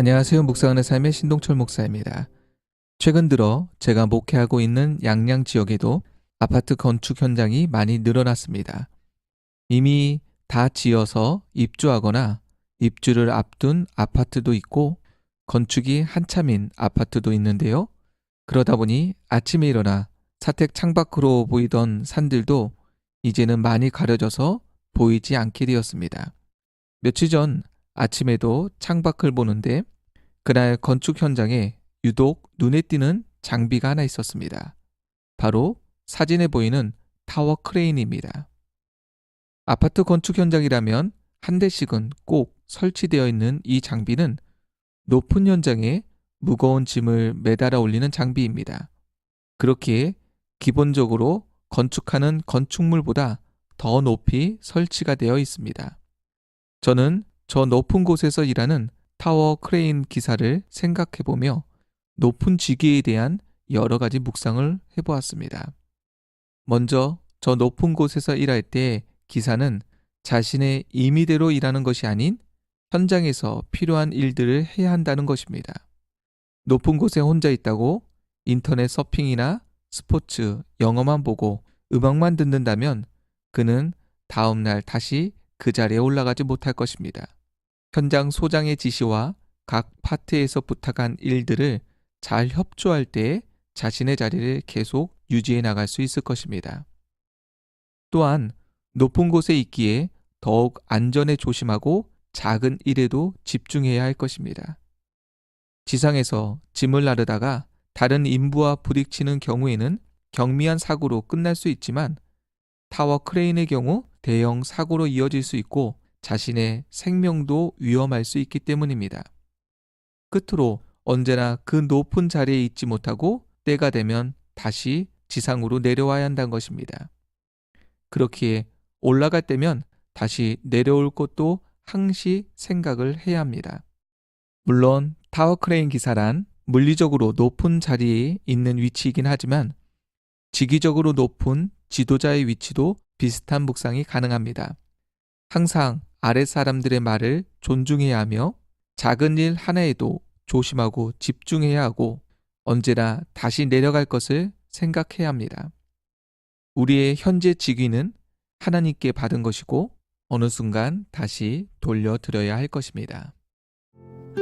안녕하세요. 묵상하는 삶의 신동철 목사입니다. 최근 들어 제가 목회하고 있는 양양 지역에도 아파트 건축 현장이 많이 늘어났습니다. 이미 다 지어서 입주하거나 입주를 앞둔 아파트도 있고 건축이 한참인 아파트도 있는데요. 그러다 보니 아침에 일어나 사택 창밖으로 보이던 산들도 이제는 많이 가려져서 보이지 않게 되었습니다. 며칠 전 아침에도 창밖을 보는데 그날 건축 현장에 유독 눈에 띄는 장비가 하나 있었습니다. 바로 사진에 보이는 타워 크레인입니다. 아파트 건축 현장이라면 한 대씩은 꼭 설치되어 있는 이 장비는 높은 현장에 무거운 짐을 매달아 올리는 장비입니다. 그렇기에 기본적으로 건축하는 건축물보다 더 높이 설치가 되어 있습니다. 저는 저 높은 곳에서 일하는 타워 크레인 기사를 생각해보며 높은 직위에 대한 여러 가지 묵상을 해보았습니다. 먼저 저 높은 곳에서 일할 때 기사는 자신의 임의대로 일하는 것이 아닌 현장에서 필요한 일들을 해야 한다는 것입니다. 높은 곳에 혼자 있다고 인터넷 서핑이나 스포츠, 영어만 보고 음악만 듣는다면 그는 다음날 다시 그 자리에 올라가지 못할 것입니다. 현장 소장의 지시와 각 파트에서 부탁한 일들을 잘 협조할 때 자신의 자리를 계속 유지해 나갈 수 있을 것입니다. 또한 높은 곳에 있기에 더욱 안전에 조심하고 작은 일에도 집중해야 할 것입니다. 지상에서 짐을 나르다가 다른 인부와 부딪히는 경우에는 경미한 사고로 끝날 수 있지만 타워 크레인의 경우 대형 사고로 이어질 수 있고 자신의 생명도 위험할 수 있기 때문입니다. 끝으로 언제나 그 높은 자리에 있지 못하고 때가 되면 다시 지상으로 내려와야 한다는 것입니다. 그렇기에 올라갈 때면 다시 내려올 것도 항시 생각을 해야 합니다. 물론 타워 크레인 기사란 물리적으로 높은 자리에 있는 위치이긴 하지만 지기적으로 높은 지도자의 위치도 비슷한 묵상이 가능합니다. 항상 아랫 사람들의 말을 존중해야 하며 작은 일 하나에도 조심하고 집중해야 하고 언제나 다시 내려갈 것을 생각해야 합니다. 우리의 현재 직위는 하나님께 받은 것이고 어느 순간 다시 돌려드려야 할 것입니다.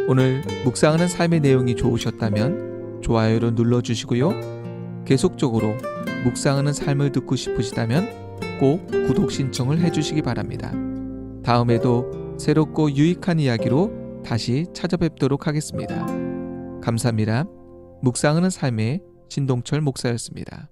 오늘 묵상하는 삶의 내용이 좋으셨다면 좋아요를 눌러주시고요. 계속적으로 묵상하는 삶을 듣고 싶으시다면 꼭 구독 신청을 해주시기 바랍니다. 다음에도 새롭고 유익한 이야기로 다시 찾아뵙도록 하겠습니다. 감사합니다. 묵상하는 삶의 신동철 목사였습니다.